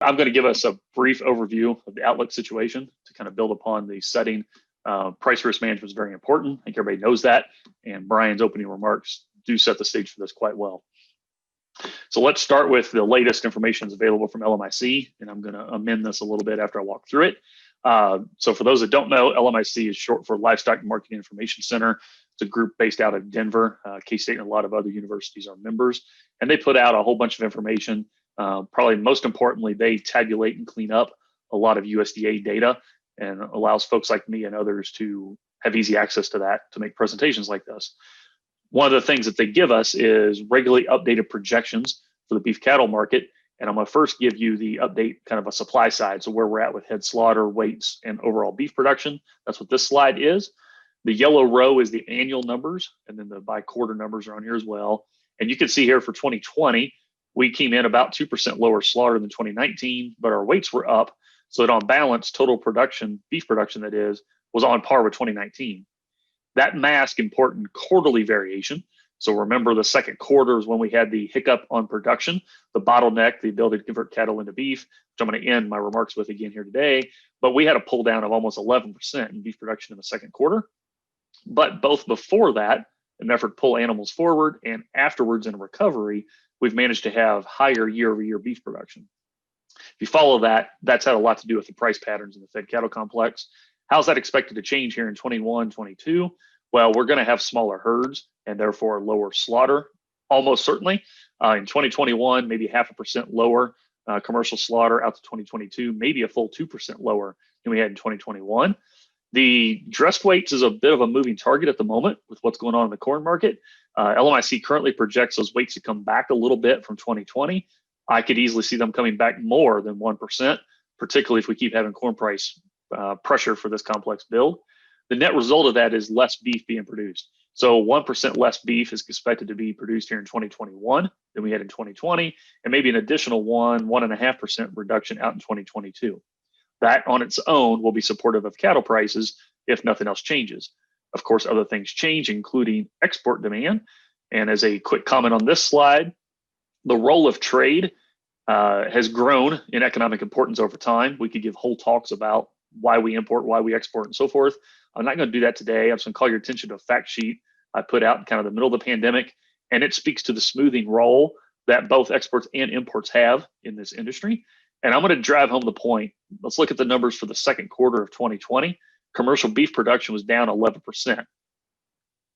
I'm going to give us a brief overview of the outlook situation to kind of build upon the setting. Price risk management is very important. I think everybody knows that. And Brian's opening remarks do set the stage for this quite well. So let's start with the latest information that's available from LMIC, and I'm going to amend this a little bit after I walk through it. So for those that don't know, LMIC is short for Livestock Marketing Information Center. It's a group based out of Denver. K-State and a lot of other universities are members, and they put out a whole bunch of information. Probably most importantly, they tabulate and clean up a lot of USDA data and allows folks like me and others to have easy access to that to make presentations like this. One of the things that they give us is regularly updated projections for the beef cattle market. And I'm going to first give you the update, kind of a supply side. So where we're at with head slaughter, weights, and overall beef production. That's what this slide is. The yellow row is the annual numbers, and then the by quarter numbers are on here as well. And you can see here for 2020, we came in about 2% lower slaughter than 2019, but our weights were up. So that on balance, total production, beef production that is, was on par with 2019. That masked important quarterly variation. So remember, the second quarter is when we had the hiccup on production, the bottleneck, the ability to convert cattle into beef, which I'm going to end my remarks with again here today. But we had a pull down of almost 11% in beef production in the second quarter. But both before that, an effort to pull animals forward, and afterwards in recovery, we've managed to have higher year-over-year beef production. If you follow that, that's had a lot to do with the price patterns in the fed cattle complex. How's that expected to change here in 21, 22? Well, we're going to have smaller herds and therefore lower slaughter, almost certainly. In 2021, maybe 0.5% lower commercial slaughter out to 2022, maybe a full 2% lower than we had in 2021. The dressed weights is a bit of a moving target at the moment with what's going on in the corn market. LMIC currently projects those weights to come back a little bit from 2020. I could easily see them coming back more than 1%, particularly if we keep having corn price pressure for this complex build. The net result of that is less beef being produced. So 1% less beef is expected to be produced here in 2021 than we had in 2020, and maybe an additional 1.5% reduction out in 2022. That on its own will be supportive of cattle prices if nothing else changes. Of course, other things change, including export demand. And as a quick comment on this slide, the role of trade has grown in economic importance over time. We could give whole talks about why we import, why we export, and so forth. I'm not going to do that today. I'm just going to call your attention to a fact sheet I put out in kind of the middle of the pandemic, and it speaks to the smoothing role that both exports and imports have in this industry. And I'm going to drive home the point. Let's look at the numbers for the second quarter of 2020. Commercial beef production was down 11%.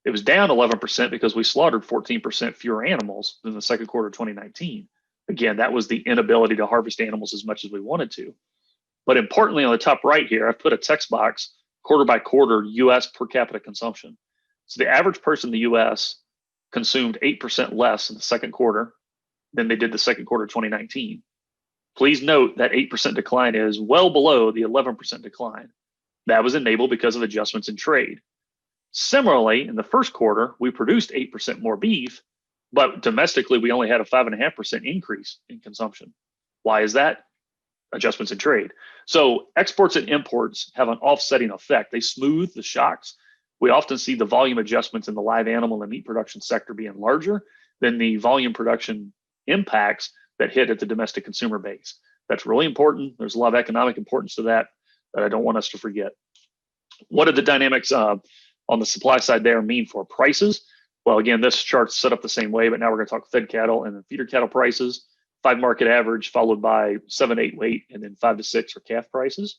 It was down 11% because we slaughtered 14% fewer animals than the second quarter of 2019. Again, that was the inability to harvest animals as much as we wanted to. But importantly, on the top right here, I've put a text box, quarter by quarter, US per capita consumption. So the average person in the US consumed 8% less in the second quarter than they did the second quarter of 2019. Please note that 8% decline is well below the 11% decline. That was enabled because of adjustments in trade. Similarly, in the first quarter, we produced 8% more beef, but domestically, we only had a 5.5% increase in consumption. Why is that? Adjustments in trade. So exports and imports have an offsetting effect. They smooth the shocks. We often see the volume adjustments in the live animal and meat production sector being larger than the volume production impacts that hit at the domestic consumer base. That's really important. There's a lot of economic importance to that I don't want us to forget. What did the dynamics on the supply side there mean for prices? Well, again, this chart's set up the same way, but now we're going to talk fed cattle and then feeder cattle prices. 5 market average followed by 7-8 weight, and then 5-6 for calf prices.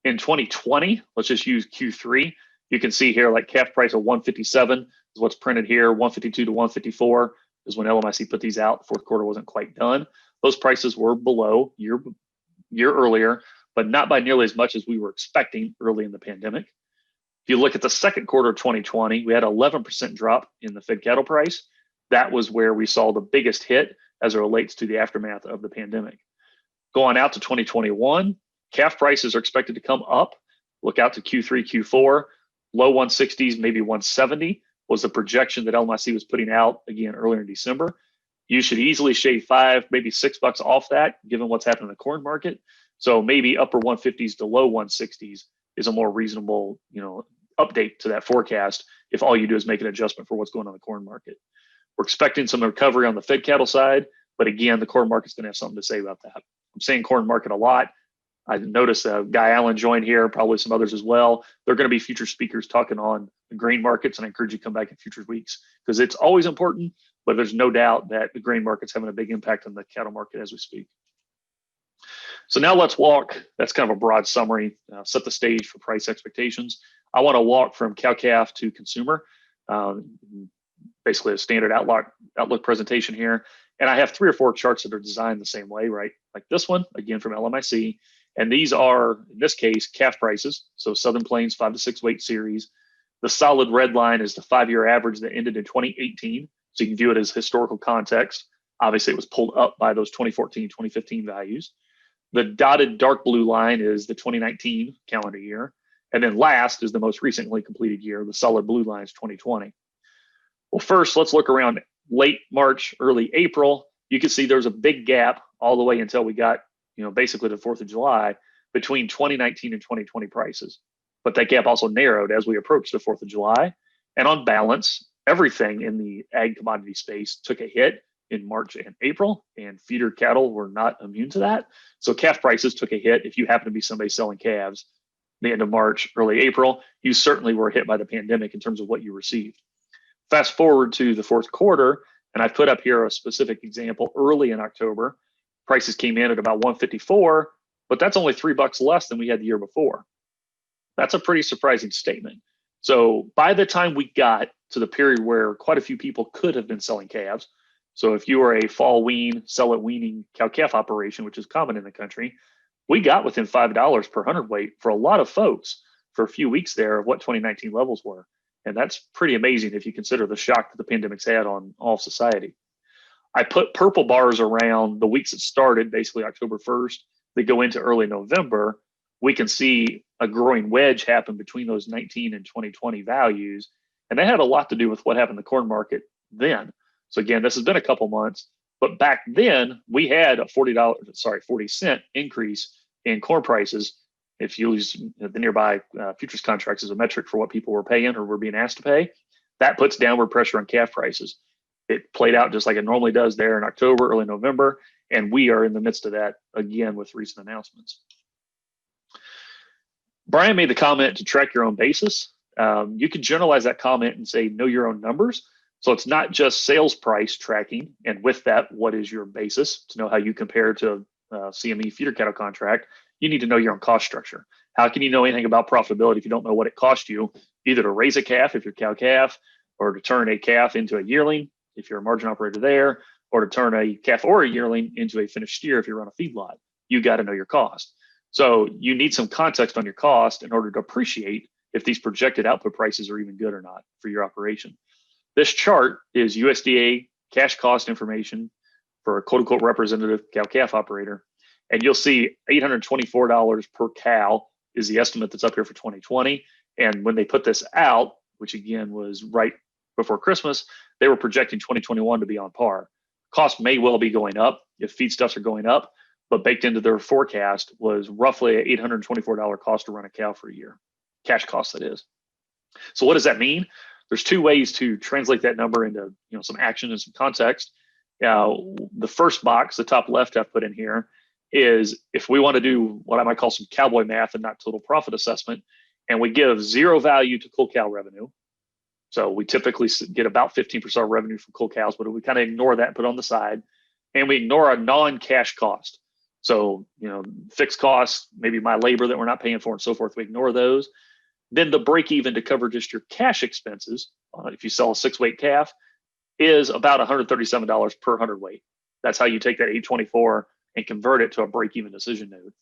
In 2020, let's just use Q3. You can see here like calf price of 157 is what's printed here. 152 to 154 is when LMIC put these out. Fourth quarter wasn't quite done. Those prices were below year earlier, but not by nearly as much as we were expecting early in the pandemic. If you look at the second quarter of 2020, we had an 11% drop in the fed cattle price. That was where we saw the biggest hit as it relates to the aftermath of the pandemic. Going out to 2021, calf prices are expected to come up. Look out to Q3, Q4, low 160s, maybe 170 was the projection that LMIC was putting out again earlier in December. You should easily shave $5, maybe $6 off that, given what's happened in the corn market. So maybe upper 150s to low 160s is a more reasonable, update to that forecast if all you do is make an adjustment for what's going on in the corn market. We're expecting some recovery on the fed cattle side, but again, the corn market's going to have something to say about that. I'm saying corn market a lot. I noticed Guy Allen joined here, probably some others as well. They're going to be future speakers talking on the grain markets, and I encourage you to come back in future weeks because it's always important, but there's no doubt that the grain market's having a big impact on the cattle market as we speak. So now let's walk, that's kind of a broad summary, set the stage for price expectations. I want to walk from cow-calf to consumer, basically a standard outlook presentation here. And I have 3 or 4 charts that are designed the same way, right? Like this one, again from LMIC. And these are, in this case, calf prices. So Southern Plains 5 to 6 weight series. The solid red line is the 5-year average that ended in 2018. So you can view it as historical context. Obviously, it was pulled up by those 2014, 2015 values. The dotted dark blue line is the 2019 calendar year. And then last is the most recently completed year. The solid blue line is 2020. Well, first, let's look around late March, early April. You can see there's a big gap all the way until we got, basically the 4th of July between 2019 and 2020 prices. But that gap also narrowed as we approached the 4th of July. And on balance, everything in the ag commodity space took a hit in March and April, and feeder cattle were not immune to that. So calf prices took a hit. If you happen to be somebody selling calves the end of March, early April, you certainly were hit by the pandemic in terms of what you received. Fast forward to the 4th quarter, and I put up here a specific example early in October. Prices came in at about 154, but that's only $3 less than we had the year before. That's a pretty surprising statement. So by the time we got to the period where quite a few people could have been selling calves, so if you were a fall wean, sell at weaning cow-calf operation, which is common in the country, we got within $5 per hundredweight for a lot of folks for a few weeks there of what 2019 levels were. And that's pretty amazing if you consider the shock that the pandemic's had on all of society. I put purple bars around the weeks that started, basically October 1st, that go into early November. We can see a growing wedge happen between those 19 and 2020 values. And that had a lot to do with what happened in the corn market then. So again, this has been a couple months, but back then we had a 40 cent increase in corn prices. If you use the nearby futures contracts as a metric for what people were paying or were being asked to pay, that puts downward pressure on calf prices. It played out just like it normally does there in October, early November, and we are in the midst of that again with recent announcements. Brian made the comment to track your own basis. You can generalize that comment and say know your own numbers. So it's not just sales price tracking, and with that, what is your basis to know how you compare to a CME feeder cattle contract? You need to know your own cost structure. How can you know anything about profitability if you don't know what it cost you, either to raise a calf if you're cow-calf, or to turn a calf into a yearling if you're a margin operator there, or to turn a calf or a yearling into a finished steer if you run a feedlot? You got to know your cost. So you need some context on your cost in order to appreciate if these projected output prices are even good or not for your operation. This chart is USDA cash cost information for a quote unquote representative cow-calf operator. And you'll see $824 per cow is the estimate that's up here for 2020. And when they put this out, which again was right before Christmas, they were projecting 2021 to be on par. Costs may well be going up if feedstuffs are going up, but baked into their forecast was roughly an $824 cost to run a cow for a year. Cash cost, that is. So what does that mean? There's 2 ways to translate that number into some action and some context. The first box, the top left I've put in here, is if we want to do what I might call some cowboy math and not total profit assessment, and we give 0 value to cull cow revenue. So we typically get about 15% revenue from cull cows, but we kind of ignore that and put it on the side. And we ignore a non-cash cost. So, fixed costs, maybe my labor that we're not paying for and so forth, we ignore those. Then the break even to cover just your cash expenses, if you sell a 6-weight calf, is about $137 per hundredweight. That's how you take that 824 and convert it to a break even decision node.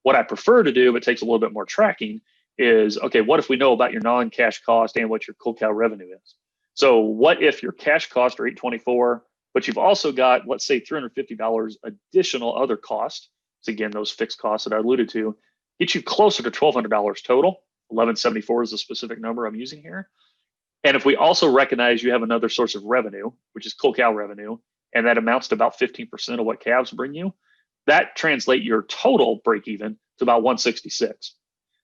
What I prefer to do, but takes a little bit more tracking, is, okay, what if we know about your non-cash cost and what your cull cow revenue is? So what if your cash costs are 824, but you've also got, let's say, $350 additional other costs? So again, those fixed costs that I alluded to get you closer to $1,200 total. 1174 is the specific number I'm using here. And if we also recognize you have another source of revenue, which is cull cow revenue, and that amounts to about 15% of what calves bring you, that translate your total break even to about 166.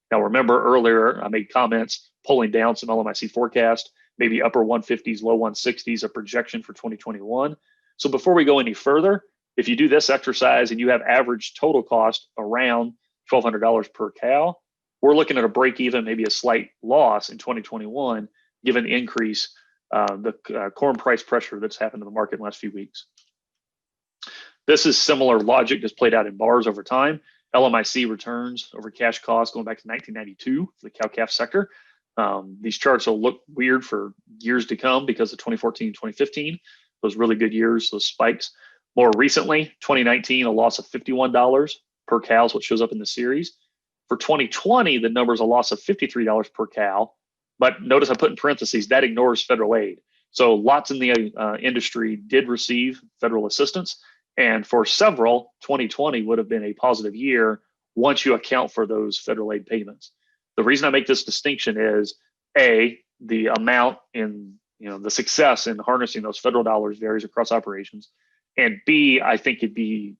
Now, remember earlier, I made comments pulling down some LMIC forecast, maybe upper 150s, low 160s, a projection for 2021. So before we go any further, if you do this exercise and you have average total cost around $1,200 per cow, we're looking at a break even, maybe a slight loss in 2021, given the increase, the corn price pressure that's happened in the market in the last few weeks. This is similar logic just played out in bars over time. LMIC returns over cash costs going back to 1992 for the cow-calf sector. These charts will look weird for years to come because of 2014, 2015, those really good years, those spikes. More recently, 2019, a loss of $51 per cow is what shows up in the series. For 2020, the number is a loss of $53 per cow. But notice I put in parentheses, that ignores federal aid. So lots in the industry did receive federal assistance. And for several, 2020 would have been a positive year once you account for those federal aid payments. The reason I make this distinction is A, the amount in, the success in harnessing those federal dollars varies across operations. And B, I think it'd be,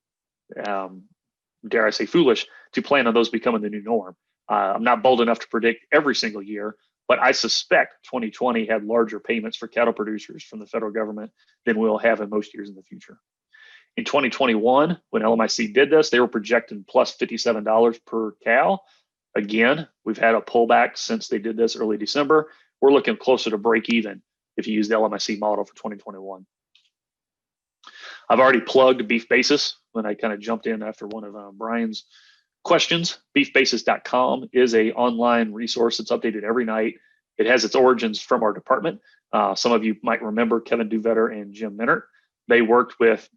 dare I say, foolish to plan on those becoming the new norm. I'm not bold enough to predict every single year, but I suspect 2020 had larger payments for cattle producers from the federal government than we'll have in most years in the future. In 2021, when LMIC did this, they were projecting plus $57 per cow. Again, we've had a pullback since they did this early December. We're looking closer to break even if you use the LMIC model for 2021. I've already plugged Beef Basis when I kind of jumped in after one of Brian's questions. Beefbasis.com is an online resource that's updated every night. It has its origins from our department. Some of you might remember Kevin Duvetter and Jim Minert. They worked with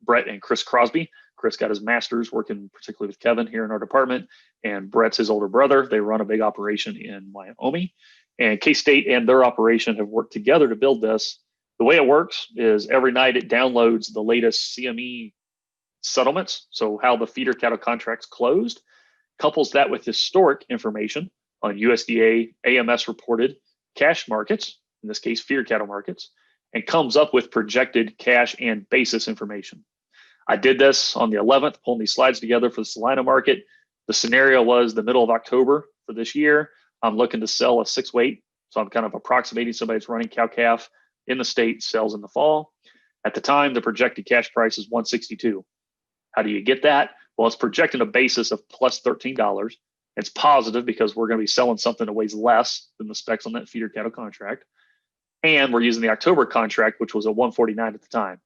Brett and Chris Crosby. Chris got his master's working particularly with Kevin here in our department, and Brett's his older brother. They run a big operation in Wyoming, and K-State and their operation have worked together to build this. The way it works is every night it downloads the latest CME settlements, so how the feeder cattle contracts closed, couples that with historic information on USDA AMS reported cash markets, in this case feeder cattle markets, and comes up with projected cash and basis information. I did this on the 11th, pulling these slides together for the Salina market. The scenario was the middle of October for this year. I'm looking to sell a 6-weight, so I'm kind of approximating somebody that's running cow-calf in the state, sells in the fall. At the time, the projected cash price is $162. How do you get that? Well, it's projecting a basis of plus $13. It's positive because we're going to be selling something that weighs less than the specs on that feeder cattle contract. And we're using the October contract, which was a $149 at the time.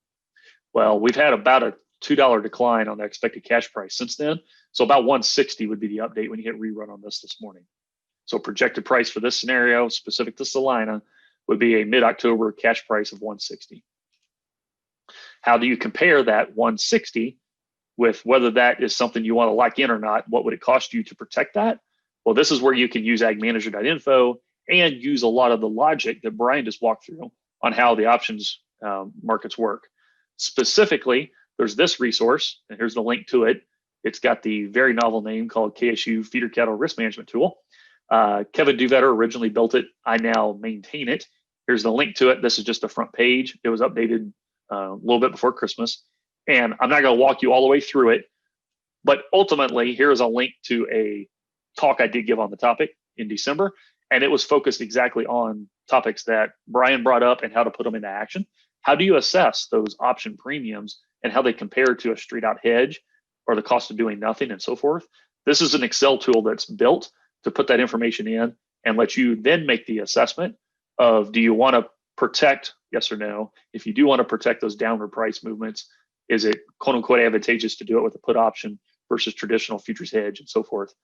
Well, we've had about a $2 decline on the expected cash price since then. So about $160 would be the update when you hit rerun on this morning. So projected price for this scenario, specific to Salina, would be a mid-October cash price of $160. How do you compare that $160 with whether that is something you want to lock in or not? What would it cost you to protect that? Well, this is where you can use agmanager.info and use a lot of the logic that Brian just walked through on how the options markets work. Specifically, there's this resource, and here's the link to it. It's got the very novel name called KSU Feeder Cattle Risk Management Tool. Kevin Duvetter originally built it. I now maintain it. Here's the link to it. This is just the front page. It was updated a little bit before Christmas. And I'm not going to walk you all the way through it, but ultimately, here's a link to a talk I did give on the topic in December. And it was focused exactly on topics that Brian brought up and how to put them into action. How do you assess those option premiums and how they compare to a straight out hedge or the cost of doing nothing and so forth? This is an Excel tool that's built to put that information in and let you then make the assessment of, do you want to protect, yes or no? If you do want to protect those downward price movements, is it quote unquote advantageous to do it with a put option versus traditional futures hedge and so forth?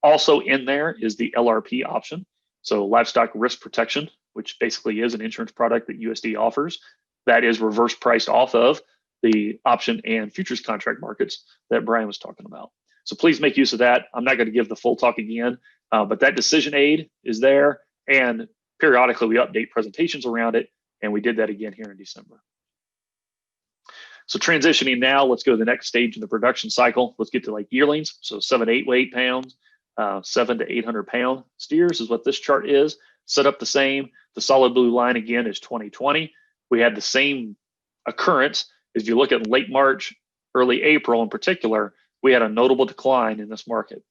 Also in there is the LRP option. So livestock risk protection, which basically is an insurance product that USD offers that is reverse priced off of the option and futures contract markets that Brian was talking about. So please make use of that. I'm not going to give the full talk again, but that decision aid is there, and periodically we update presentations around it, and we did that again here in December. So transitioning now, let's go to the next stage in the production cycle. Let's get to like yearlings. So 7 to 8 weight pounds, 7 to 800 pound steers is what this chart is. Set up the same. The solid blue line again is 2020. We had the same occurrence. If you look at late March, early April in particular, we had a notable decline in this market.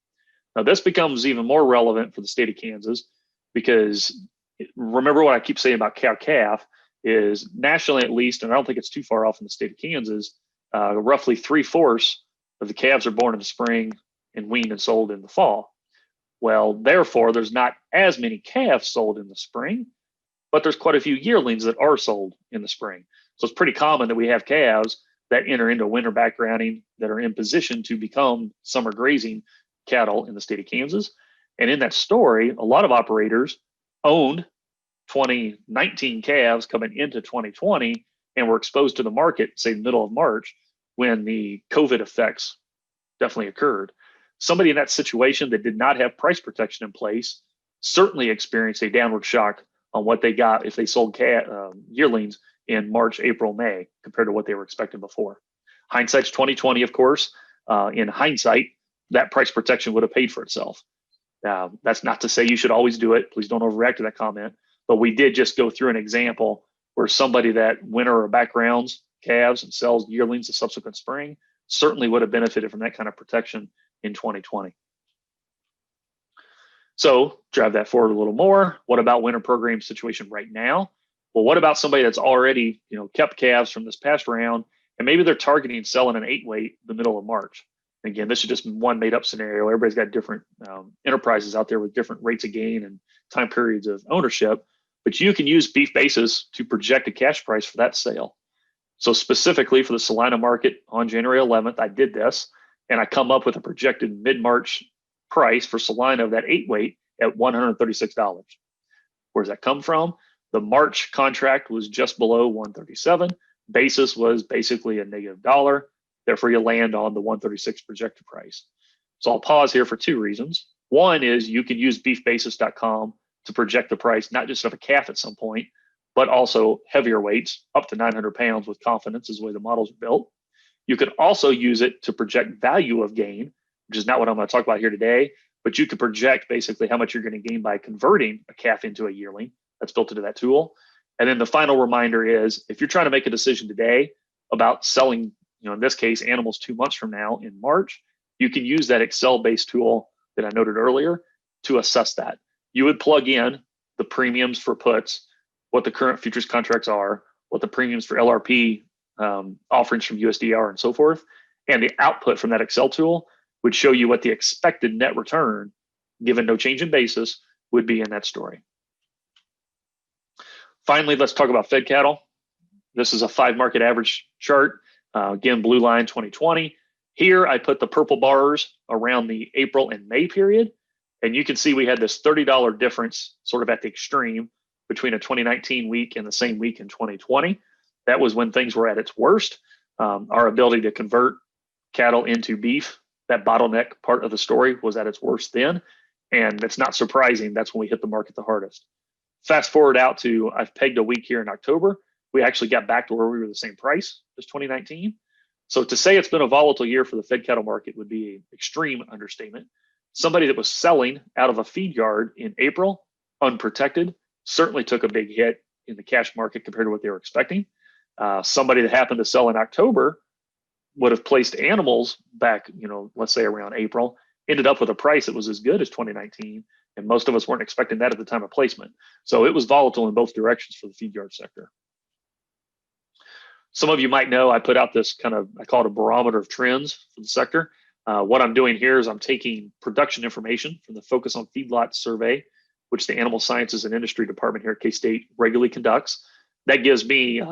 Now this becomes even more relevant for the state of Kansas because remember what I keep saying about cow-calf is nationally at least, and I don't think it's too far off in the state of Kansas, roughly 3/4 of the calves are born in the spring and weaned and sold in the fall. Well, therefore, there's not as many calves sold in the spring, but there's quite a few yearlings that are sold in the spring. So it's pretty common that we have calves that enter into winter backgrounding that are in position to become summer grazing cattle in the state of Kansas. And in that story, a lot of operators owned 2019 calves coming into 2020 and were exposed to the market, say, middle of March, when the COVID effects definitely occurred. Somebody in that situation that did not have price protection in place certainly experienced a downward shock on what they got if they sold yearlings in March, April, May compared to what they were expecting before. Hindsight's 2020, of course. In hindsight, that price protection would have paid for itself. That's not to say you should always do it. Please don't overreact to that comment. But we did just go through an example where somebody that winter or backgrounds calves and sells yearlings the subsequent spring certainly would have benefited from that kind of protection in 2020. So drive that forward a little more. What about winter program situation right now? Well, what about somebody that's already, kept calves from this past round, and maybe they're targeting selling an 8-weight the middle of March? Again, this is just one made up scenario. Everybody's got different enterprises out there with different rates of gain and time periods of ownership, but you can use beef basis to project a cash price for that sale. So specifically for the Salina market on January 11th, I did this, and I come up with a projected mid-March price for Salina of that 8-weight at $136. Where does that come from? The March contract was just below 137. Basis was basically a $-1. Therefore, you land on the 136 projected price. So I'll pause here for two reasons. One is you can use beefbasis.com to project the price, not just of a calf at some point, but also heavier weights, up to 900 pounds with confidence is the way the models are built. You could also use it to project value of gain, which is not what I'm going to talk about here today, but you could project basically how much you're going to gain by converting a calf into a yearling. That's built into that tool. And then the final reminder is if you're trying to make a decision today about selling, in this case, animals 2 months from now in March, you can use that Excel-based tool that I noted earlier to assess that. You would plug in the premiums for puts, what the current futures contracts are, what the premiums for LRP offerings from USD are, and so forth. And the output from that Excel tool would show you what the expected net return, given no change in basis, would be in that story. Finally, let's talk about fed cattle. This is a 5 market average chart. Again, blue line 2020. Here, I put the purple bars around the April and May period. And you can see we had this $30 difference sort of at the extreme between a 2019 week and the same week in 2020. That was when things were at its worst. Our ability to convert cattle into beef, that bottleneck part of the story, was at its worst then. And it's not surprising that's when we hit the market the hardest. Fast forward out to, I've pegged a week here in October. We actually got back to where we were the same price as 2019. So to say it's been a volatile year for the fed cattle market would be an extreme understatement. Somebody that was selling out of a feed yard in April, unprotected, certainly took a big hit in the cash market compared to what they were expecting. Somebody that happened to sell in October would have placed animals back, let's say around April, ended up with a price that was as good as 2019. And most of us weren't expecting that at the time of placement. So it was volatile in both directions for the feed yard sector. Some of you might know I put out this I call it a barometer of trends for the sector. What I'm doing here is I'm taking production information from the Focus on Feedlot survey, which the Animal Sciences and Industry Department here at K-State regularly conducts. That gives me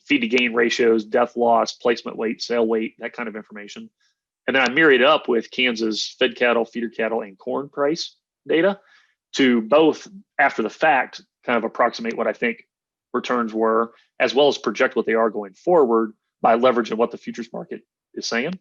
feed to gain ratios, death loss, placement weight, sale weight, that kind of information. And then I marry it up with Kansas fed cattle, feeder cattle, and corn price data to both, after the fact, kind of approximate what I think returns were, as well as project what they are going forward by leveraging what the futures market is saying.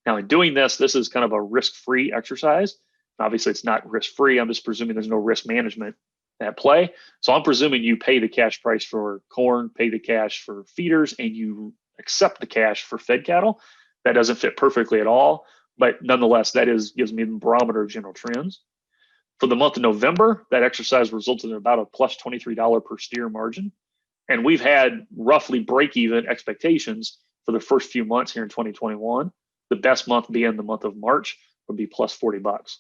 Now, in doing this, this is kind of a risk-free exercise. Obviously, it's not risk-free. I'm just presuming there's no risk management at play. So I'm presuming you pay the cash price for corn, pay the cash for feeders, and you accept the cash for fed cattle. That doesn't fit perfectly at all, but nonetheless, that gives me the barometer of general trends. For the month of November, that exercise resulted in about a plus $23 per steer margin. And we've had roughly break-even expectations for the first few months here in 2021. The best month being the month of March would be plus $40.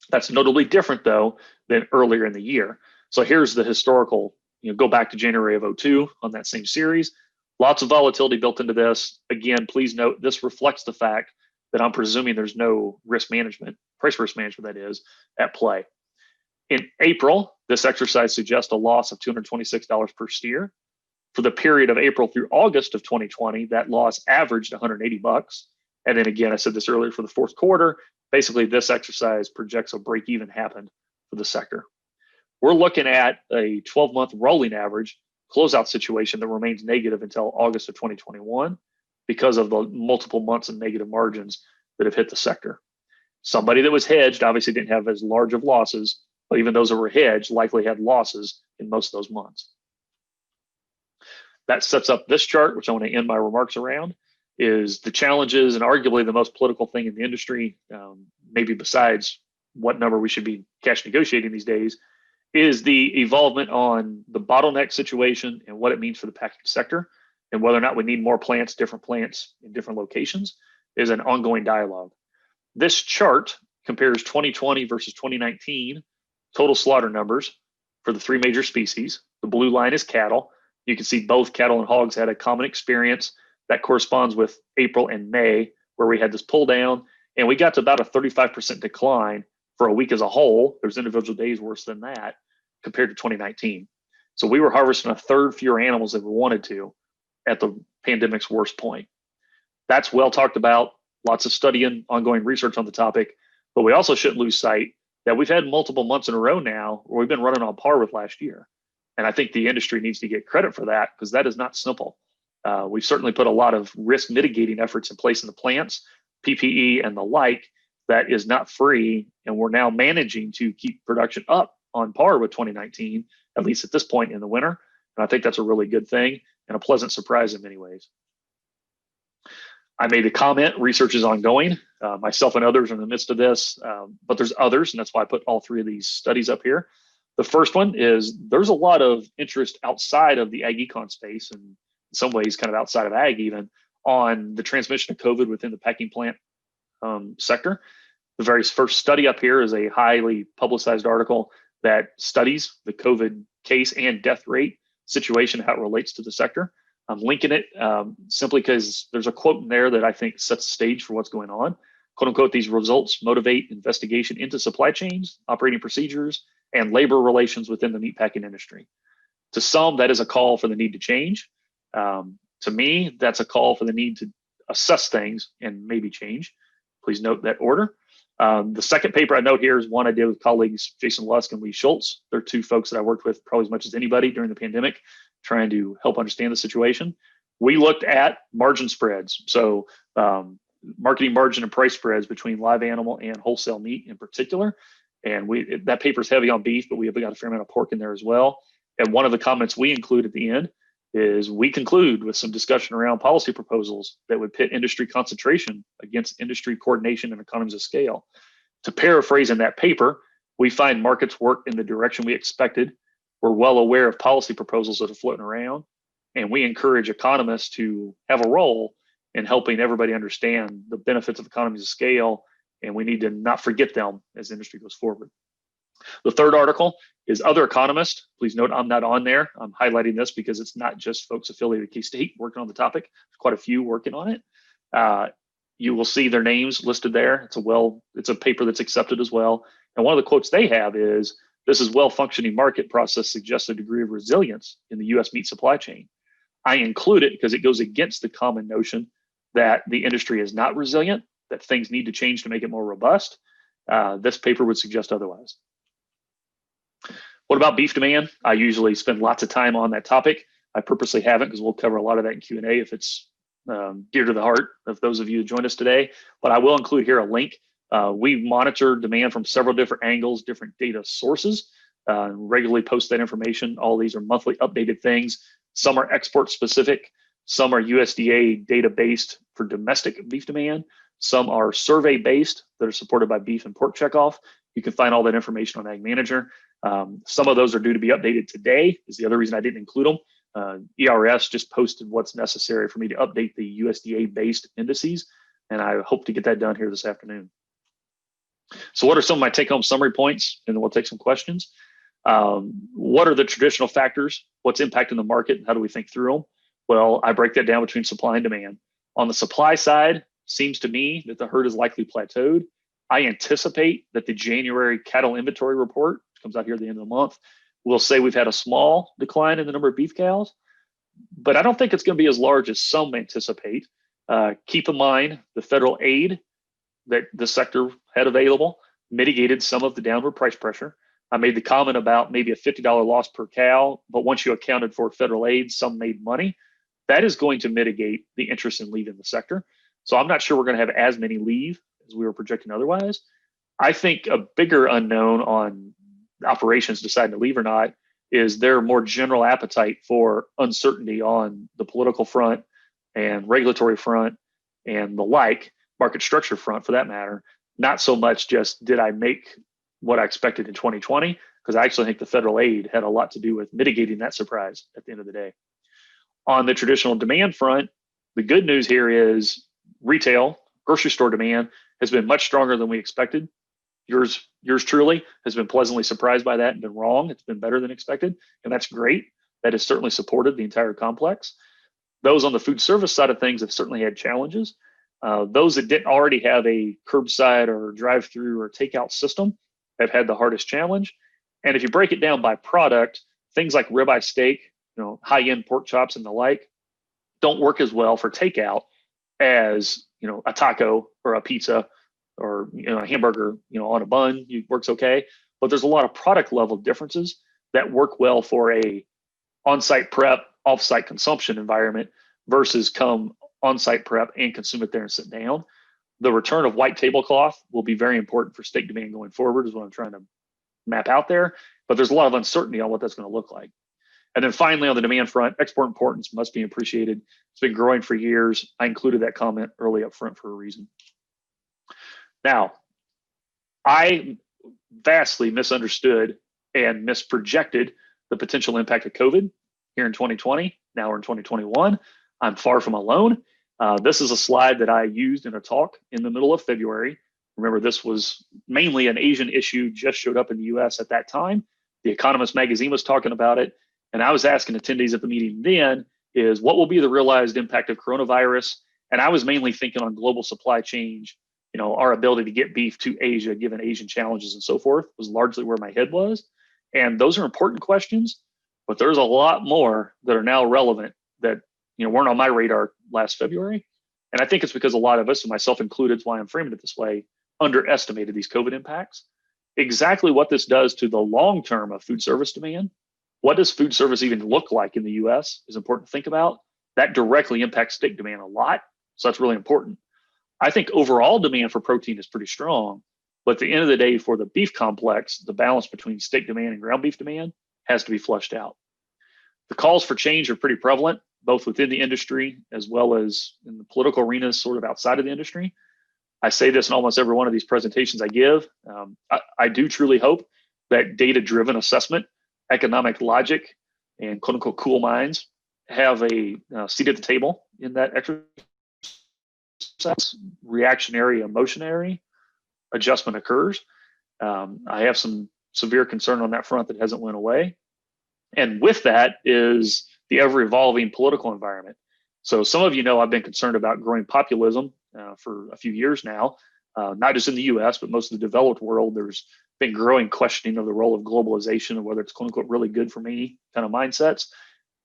That's notably different, though, than earlier in the year. So here's the historical, go back to January of 2002 on that same series. Lots of volatility built into this. Again, please note this reflects the fact that I'm presuming there's no risk management, price risk management that is, at play. In April, this exercise suggests a loss of $226 per steer. For the period of April through August of 2020, that loss averaged 180 bucks. And then again, I said this earlier, for the fourth quarter, basically this exercise projects a break even happened for the sector. We're looking at a 12-month rolling average closeout situation that remains negative until August of 2021 because of the multiple months of negative margins that have hit the sector. Somebody that was hedged obviously didn't have as large of losses, but even those that were hedged likely had losses in most of those months. That sets up this chart, which I want to end my remarks around, is the challenges and arguably the most political thing in the industry, maybe besides what number we should be cash negotiating these days, is the evolvement on the bottleneck situation and what it means for the packaging sector, and whether or not we need more plants, different plants in different locations is an ongoing dialogue. This chart compares 2020 versus 2019 total slaughter numbers for the three major species. The blue line is cattle. You can see both cattle and hogs had a common experience that corresponds with April and May, where we had this pull down, and we got to about a 35% decline for a week as a whole. There's individual days worse than that compared to 2019. So we were harvesting a third fewer animals than we wanted to at the pandemic's worst point. That's well talked about, lots of study and ongoing research on the topic, but we also shouldn't lose sight that we've had multiple months in a row now where we've been running on par with last year. And I think the industry needs to get credit for that, because that is not simple. We've certainly put a lot of risk mitigating efforts in place in the plants, PPE and the like, that is not free. And we're now managing to keep production up on par with 2019, at least at this point in the winter. And I think that's a really good thing and a pleasant surprise in many ways. I made a comment, research is ongoing. Myself and others are in the midst of this, but there's others, and that's why I put all three of these studies up here. The first one is there's a lot of interest outside of the ag econ space, and in some ways kind of outside of ag even, on the transmission of COVID within the packing plant sector. The very first study up here is a highly publicized article that studies the COVID case and death rate situation, how it relates to the sector. I'm linking it simply because there's a quote in there that I think sets the stage for what's going on. Quote unquote, these results motivate investigation into supply chains, operating procedures, and labor relations within the meatpacking industry. To some, that is a call for the need to change. To me, that's a call for the need to assess things and maybe change. Please note that order. The second paper I note here is one I did with colleagues Jason Lusk and Lee Schultz. They're two folks that I worked with probably as much as anybody during the pandemic, trying to help understand the situation. We looked at margin spreads. So marketing margin and price spreads between live animal and wholesale meat in particular. And that paper is heavy on beef, but we have got a fair amount of pork in there as well. And one of the comments we include at the end is we conclude with some discussion around policy proposals that would pit industry concentration against industry coordination and economies of scale. To paraphrase in that paper, we find markets work in the direction we expected. We're well aware of policy proposals that are floating around, and we encourage economists to have a role in helping everybody understand the benefits of economies of scale, and we need to not forget them as the industry goes forward. The third article is other economists. Please note I'm not on there. I'm highlighting this because it's not just folks affiliated with K-State working on the topic. There's quite a few working on it. You will see their names listed there. It's a paper that's accepted as well. And one of the quotes they have is, "This is well-functioning market process suggests a degree of resilience in the U.S. meat supply chain." I include it because it goes against the common notion that the industry is not resilient, that things need to change to make it more robust. This paper would suggest otherwise. What about beef demand? I usually spend lots of time on that topic. I purposely haven't because we'll cover a lot of that in Q&A if it's dear to the heart of those of you who joined us today. But I will include here a link. We monitor demand from several different angles, different data sources, regularly post that information. All these are monthly updated things. Some are export specific. Some are USDA data based for domestic beef demand. Some are survey based that are supported by Beef and Pork Checkoff. You can find all that information on Ag Manager. Some of those are due to be updated today, is the other reason I didn't include them. ERS just posted what's necessary for me to update the USDA-based indices, and I hope to get that done here this afternoon. So what are some of my take-home summary points? And then we'll take some questions. What are the traditional factors? What's impacting the market, and how do we think through them? Well, I break that down between supply and demand. On the supply side, seems to me that the herd is likely plateaued. I anticipate that the January cattle inventory report, which comes out here at the end of the month, will say we've had a small decline in the number of beef cows, but I don't think it's going to be as large as some anticipate. Keep in mind the federal aid that the sector had available mitigated some of the downward price pressure. I made the comment about maybe a $50 loss per cow, but once you accounted for federal aid, some made money. That is going to mitigate the interest in leaving the sector. So I'm not sure we're going to have as many leave as we were projecting otherwise. I think a bigger unknown on operations deciding to leave or not is their more general appetite for uncertainty on the political front and regulatory front and the like, market structure front for that matter. Not so much just did I make what I expected in 2020, because I actually think the federal aid had a lot to do with mitigating that surprise at the end of the day. On the traditional demand front, the good news here is retail, grocery store demand has been much stronger than we expected. Yours truly has been pleasantly surprised by that and been wrong. It's been better than expected, and that's great. That has certainly supported the entire complex. Those on the food service side of things have certainly had challenges. Those that didn't already have a curbside or drive-through or takeout system have had the hardest challenge. And if you break it down by product, things like ribeye steak, high-end pork chops and the like, don't work as well for takeout as a taco or a pizza or a hamburger on a bun. It works okay, but there's a lot of product level differences that work well for a on-site prep, off-site consumption environment versus come on-site prep and consume it there and sit down. The return of white tablecloth will be very important for steak demand going forward, is what I'm trying to map out there. But there's a lot of uncertainty on what that's going to look like. And then finally, on the demand front, export importance must be appreciated. It's been growing for years. I included that comment early up front for a reason. Now, I vastly misunderstood and misprojected the potential impact of COVID here in 2020. Now we're in 2021. I'm far from alone. This is a slide that I used in a talk in the middle of February. Remember, this was mainly an Asian issue, just showed up in the US at that time. The Economist magazine was talking about it. And I was asking attendees at the meeting then is what will be the realized impact of coronavirus? And I was mainly thinking on global supply chain, our ability to get beef to Asia, given Asian challenges and so forth, was largely where my head was. And those are important questions, but there's a lot more that are now relevant that weren't on my radar last February. And I think it's because a lot of us, and myself included, is why I'm framing it this way, underestimated these COVID impacts. Exactly what this does to the long term of food service demand, what does food service even look like in the US is important to think about. That directly impacts steak demand a lot. So that's really important. I think overall demand for protein is pretty strong, but at the end of the day, for the beef complex, the balance between steak demand and ground beef demand has to be flushed out. The calls for change are pretty prevalent, both within the industry as well as in the political arenas, sort of outside of the industry. I say this in almost every one of these presentations I give. I do truly hope that data-driven assessment, economic logic, and quote unquote cool minds have a seat at the table in that exercise. Reactionary, emotionary adjustment occurs. I have some severe concern on that front that hasn't went away. And with that is the ever-evolving political environment. So some of I've been concerned about growing populism for a few years now, not just in the US, but most of the developed world. There's been growing questioning of the role of globalization and whether it's quote unquote really good for me kind of mindsets.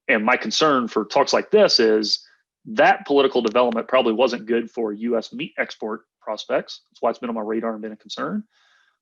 And my concern for talks like this is that political development probably wasn't good for US meat export prospects. That's why it's been on my radar and been a concern.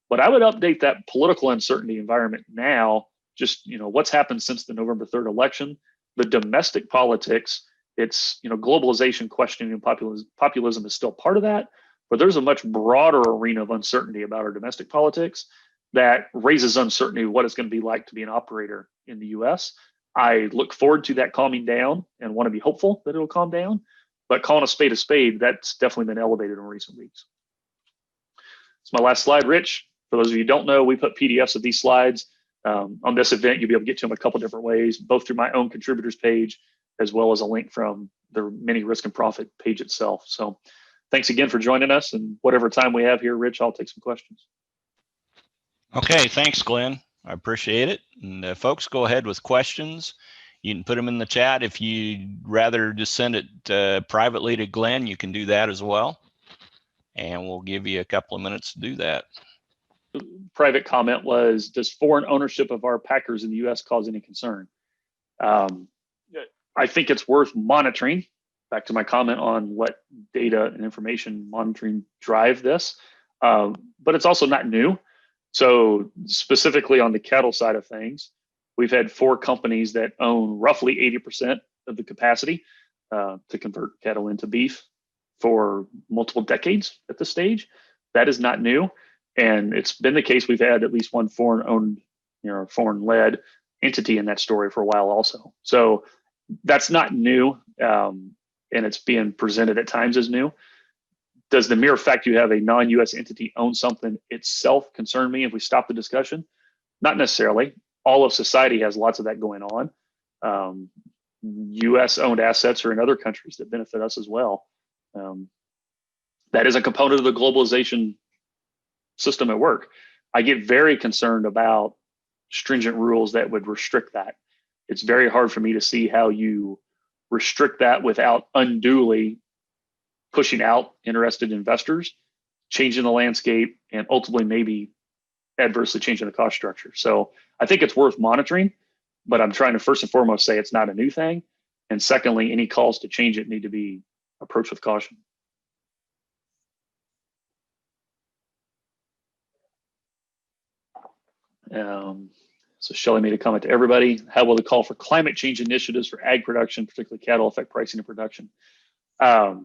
But I would update that political uncertainty environment now, just what's happened since the November 3rd election, the domestic politics. It's globalization questioning and populism is still part of that, but there's a much broader arena of uncertainty about our domestic politics that raises uncertainty of what it's going to be like to be an operator in the US. I look forward to that calming down and want to be hopeful that it'll calm down, but calling a spade, that's definitely been elevated in recent weeks. It's my last slide, Rich. For those of you who don't know, we put PDFs of these slides on this event. You'll be able to get to them a couple different ways, both through my own contributors page, as well as a link from the mini risk and profit page itself. So thanks again for joining us, and whatever time we have here, Rich, I'll take some questions. Okay, thanks, Glynn. I appreciate it. And folks, go ahead with questions. You can put them in the chat. If you'd rather just send it privately to Glynn, you can do that as well. And we'll give you a couple of minutes to do that. Private comment was, does foreign ownership of our packers in the U.S. cause any concern? I think it's worth monitoring. Back to my comment on what data and information monitoring drive this, but it's also not new. So specifically on the cattle side of things, we've had 4 companies that own roughly 80% of the capacity to convert cattle into beef for multiple decades at this stage. That is not new. And it's been the case we've had at least one foreign-owned, foreign-led entity in that story for a while also. So that's not new, and it's being presented at times as new. Does the mere fact you have a non-U.S. entity own something itself concern me if we stop the discussion? Not necessarily. All of society has lots of that going on. U.S.-owned assets are in other countries that benefit us as well. That is a component of the globalization system at work. I get very concerned about stringent rules that would restrict that. It's very hard for me to see how you restrict that without unduly pushing out interested investors, changing the landscape, and ultimately maybe adversely changing the cost structure. So I think it's worth monitoring, but I'm trying to first and foremost say it's not a new thing. And secondly, any calls to change it need to be approached with caution. So Shelley made a comment to everybody. How will the call for climate change initiatives for ag production, particularly cattle, affect pricing and production? I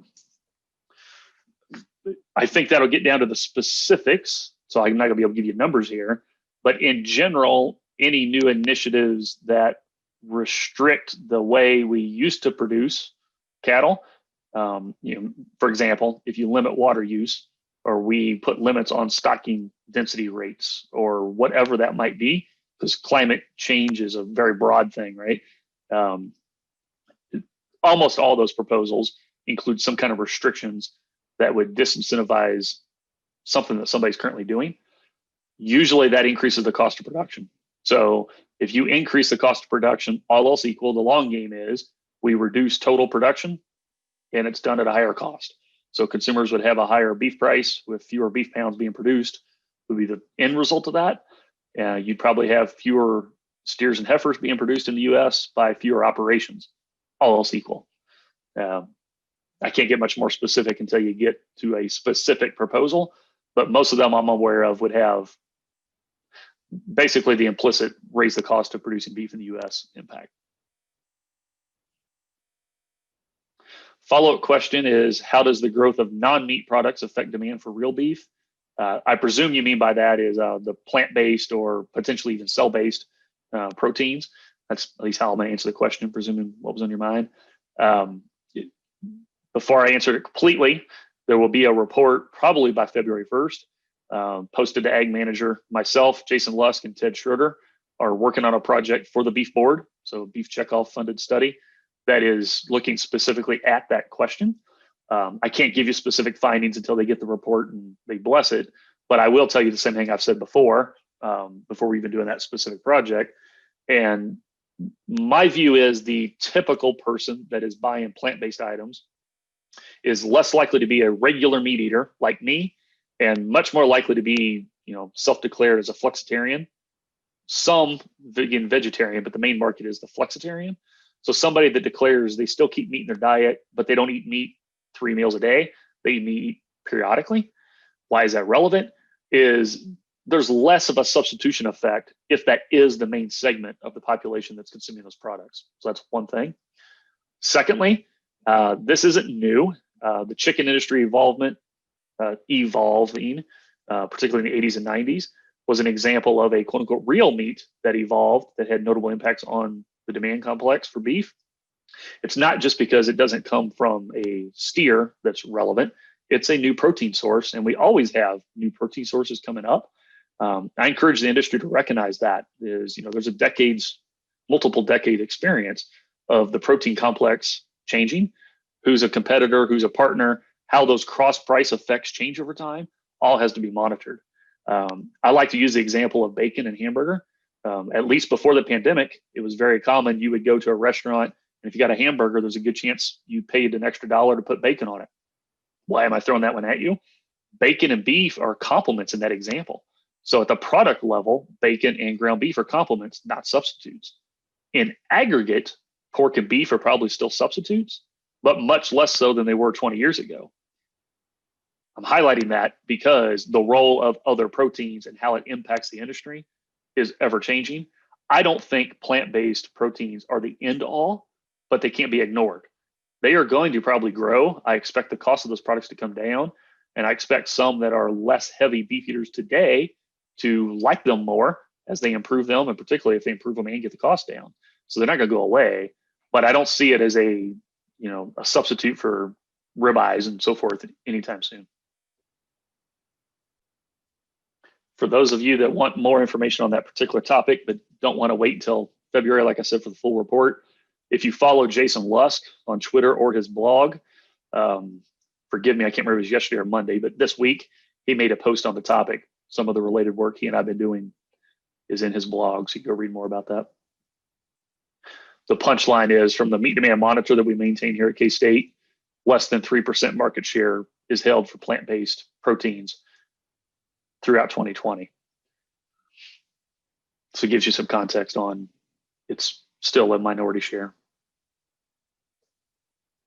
think that'll get down to the specifics. So I'm not gonna be able to give you numbers here, but in general, any new initiatives that restrict the way we used to produce cattle, for example, if you limit water use, or we put limits on stocking density rates, or whatever that might be, because climate change is a very broad thing, right? Almost all those proposals include some kind of restrictions that would disincentivize something that somebody's currently doing. Usually that increases the cost of production. So if you increase the cost of production, all else equal, the long game is we reduce total production and it's done at a higher cost. So consumers would have a higher beef price with fewer beef pounds being produced, would be the end result of that. You'd probably have fewer steers and heifers being produced in the US by fewer operations, all else equal. I can't get much more specific until you get to a specific proposal, but most of them I'm aware of would have basically the implicit raise the cost of producing beef in the US impact. Follow-up question is, how does the growth of non-meat products affect demand for real beef? I presume you mean by that is the plant-based or potentially even cell-based proteins. That's at least how I'm going to answer the question, presuming what was on your mind. Before I answer it completely, there will be a report probably by February 1st, posted to Ag Manager. Myself, Jason Lusk, and Ted Schroeder are working on a project for the Beef Board, so a Beef Checkoff funded study that is looking specifically at that question. I can't give you specific findings until they get the report and they bless it, but I will tell you the same thing I've said before we're even doing that specific project. And my view is the typical person that is buying plant-based items is less likely to be a regular meat eater like me, and much more likely to be, self-declared as a flexitarian, some vegan, vegetarian, but the main market is the flexitarian. So somebody that declares they still keep meat in their diet, but they don't eat meat 3 meals a day, they eat meat periodically. Why is that relevant? Is there's less of a substitution effect if that is the main segment of the population that's consuming those products. So that's one thing. Secondly, this isn't new. The chicken industry evolving, particularly in the 80s and 90s, was an example of a quote unquote real meat that evolved that had notable impacts on the demand complex for beef. It's not just because it doesn't come from a steer that's relevant. It's a new protein source, and we always have new protein sources coming up. I encourage the industry to recognize that there's a multiple decade experience of the protein complex changing, who's a competitor, who's a partner, how those cross price effects change over time, all has to be monitored. I like to use the example of bacon and hamburger. At least before the pandemic, it was very common. You would go to a restaurant, and if you got a hamburger, there's a good chance you paid an extra $1 to put bacon on it. Why am I throwing that one at you? Bacon and beef are complements in that example. So at the product level, bacon and ground beef are complements, not substitutes. In aggregate, pork and beef are probably still substitutes, but much less so than they were 20 years ago. I'm highlighting that because the role of other proteins and how it impacts the industry is ever changing. I don't think plant-based proteins are the end all, but they can't be ignored. They are going to probably grow. I expect the cost of those products to come down, and I expect some that are less heavy beef eaters today to like them more as they improve them, and particularly if they improve them and get the cost down. So they're not going to go away, but I don't see it as a substitute for ribeyes and so forth anytime soon. For those of you that want more information on that particular topic, but don't want to wait until February, like I said, for the full report, if you follow Jason Lusk on Twitter or his blog, forgive me, I can't remember if it was yesterday or Monday, but this week he made a post on the topic. Some of the related work he and I've been doing is in his blog, so you can go read more about that. The punchline is, from the meat demand monitor that we maintain here at K-State, less than 3% market share is held for plant-based proteins throughout 2020. So it gives you some context on it's still a minority share.